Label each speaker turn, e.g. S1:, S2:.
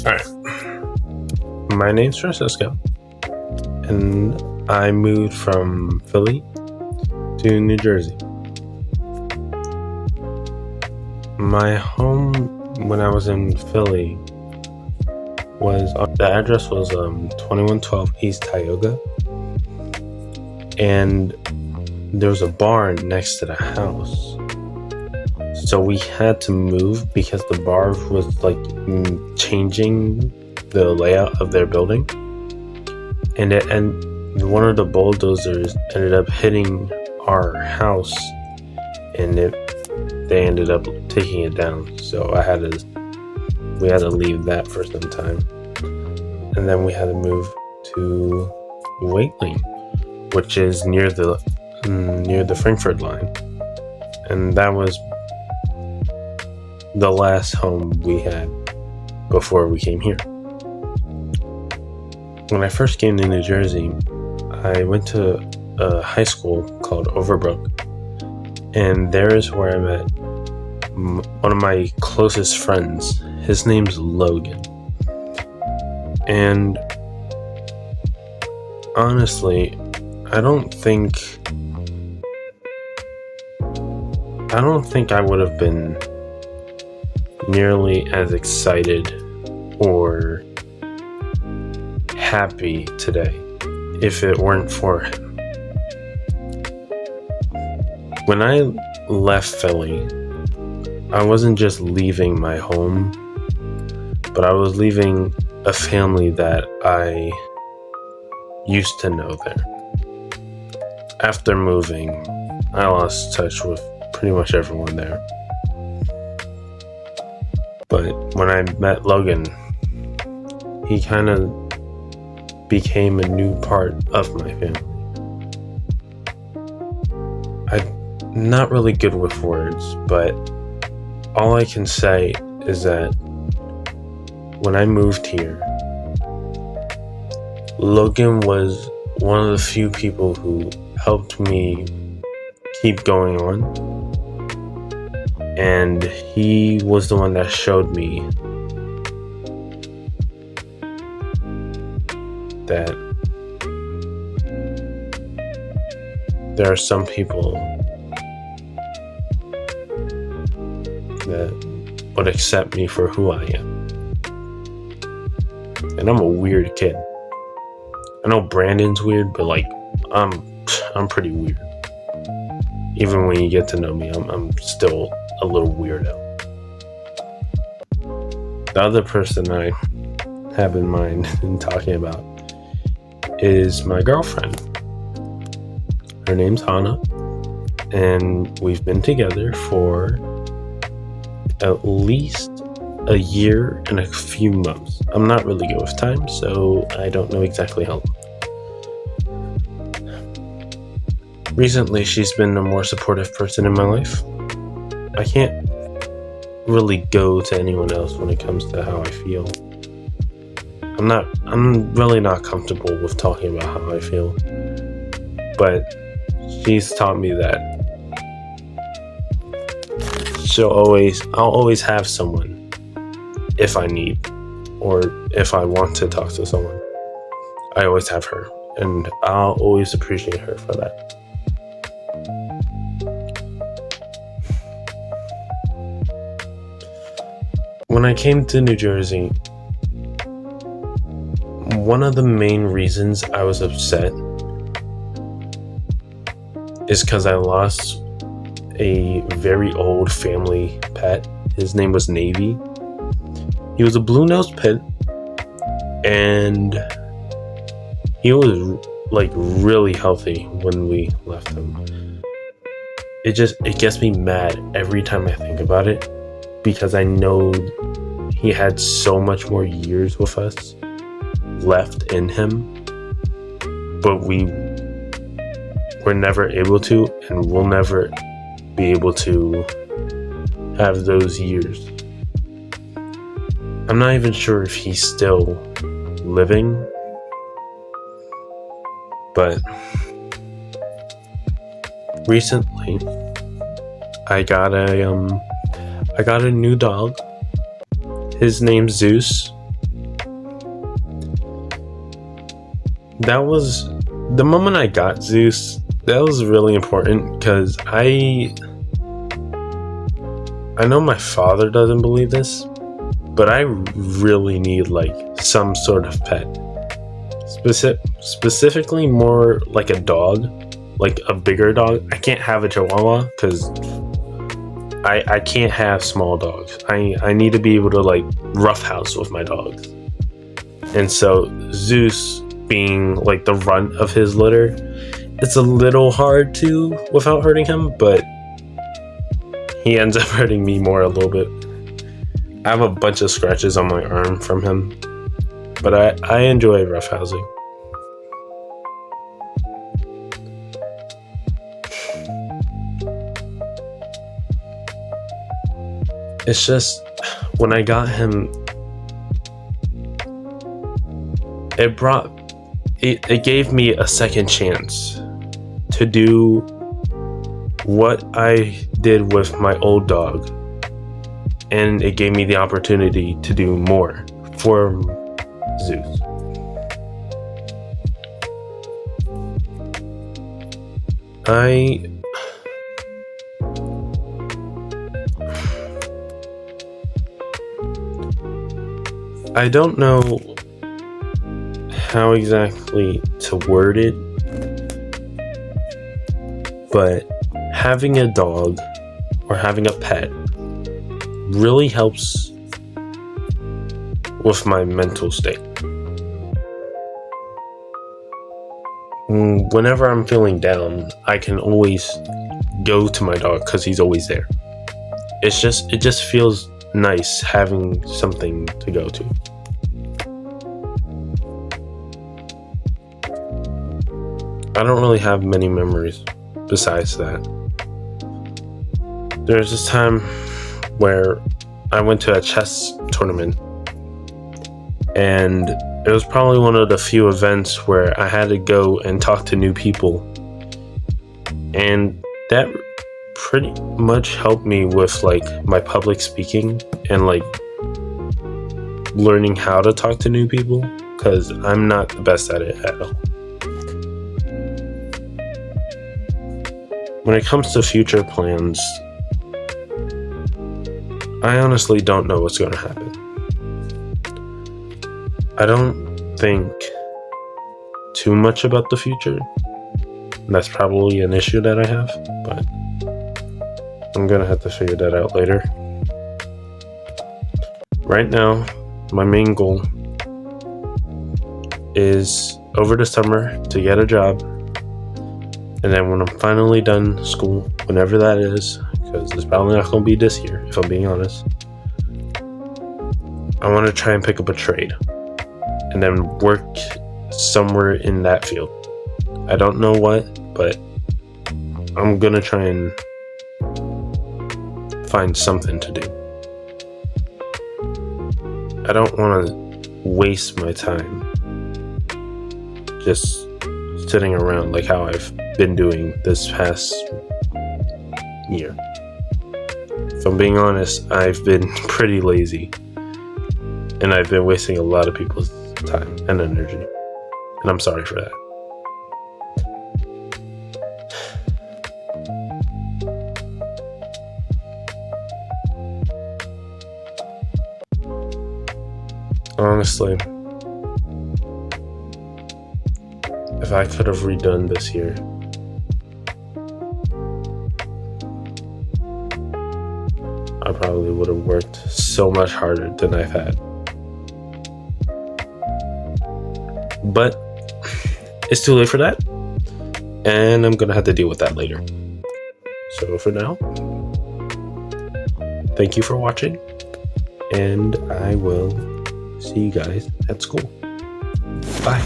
S1: Alright, my name's Francisco, and I moved from Philly to New Jersey. My home when I was in Philly the address was 2112 East Tioga, and there was a bar next to the house. So we had to move because the bar was changing the layout of their building, and one of the bulldozers ended up hitting our house, and they ended up taking it down. So we had to leave that for some time, and then we had to move to Whately, which is near the Frankfurt line, and that was the last home we had before we came here. When I first came to New Jersey, I went to a high school called Overbrook, and there is where I met one of my closest friends. His name's Logan, and honestly, I don't think I would have been nearly as excited or happy today if it weren't for him. When I left Philly, I wasn't just leaving my home, but I was leaving a family that I used to know there. After moving, I lost touch with pretty much everyone there. But when I met Logan, he kind of became a new part of my family. I'm not really good with words, but all I can say is that when I moved here, Logan was one of the few people who helped me keep going on, and he was the one that showed me that there are some people that would accept me for who I am. And I'm a weird kid. I know Brandon's weird, but I'm pretty weird. Even when you get to know me, I'm still a little weirdo. The other person I have in mind in talking about is my girlfriend. Her name's Hannah, and we've been together for at least a year and a few months. I'm not really good with time, so I don't know exactly how long. Recently, she's been a more supportive person in my life. I can't really go to anyone else when it comes to how I feel. I'm really not comfortable with talking about how I feel. But she's taught me that I'll always have someone if I need, or if I want to talk to someone. I always have her, and I'll always appreciate her for that. When I came to New Jersey, one of the main reasons I was upset is because I lost a very old family pet. His name was Navy. He was a blue-nosed pit, and he was really healthy when we left him. It gets me mad every time I think about it, because I know he had so much more years with us left in him, but we were never able to, and we'll never be able to have those years. I'm not even sure if he's still living, but recently I got a new dog. His name's Zeus, that was the moment I got Zeus. That was really important because I know my father doesn't believe this, but I really need like some sort of pet. Specifically more like a dog, like a bigger dog. I can't have a Chihuahua because I can't have small dogs. I need to be able to like roughhouse with my dogs. And so Zeus being like the runt of his litter, it's a little hard to without hurting him, but he ends up hurting me more a little bit. I have a bunch of scratches on my arm from him, but I enjoy roughhousing. It's just when I got him, it gave me a second chance to do what I did with my old dog, and it gave me the opportunity to do more for Zeus. I don't know how exactly to word it, but having a dog or having a pet really helps with my mental state. Whenever I'm feeling down, I can always go to my dog because he's always there. It just feels nice having something to go to. I don't really have many memories besides that. There's this time where I went to a chess tournament, and it was probably one of the few events where I had to go and talk to new people, and that pretty much helped me with like my public speaking and like learning how to talk to new people, because I'm not the best at it at all. When it comes to future plans, I honestly don't know what's going to happen. I don't think too much about the future. That's probably an issue that I have, but I'm going to have to figure that out later. Right now, my main goal is over the summer to get a job. And then when I'm finally done school, whenever that is, because it's probably not going to be this year, if I'm being honest, I want to try and pick up a trade and then work somewhere in that field. I don't know what, but I'm going to try and find something to do. I don't want to waste my time just sitting around like how I've been doing this past year. If I'm being honest, I've been pretty lazy, and I've been wasting a lot of people's time and energy, and I'm sorry for that. Honestly, if I could have redone this year, I probably would have worked so much harder than I've had. But it's too late for that, and I'm gonna have to deal with that later. So for now, thank you for watching, and I will see you guys at school. Bye.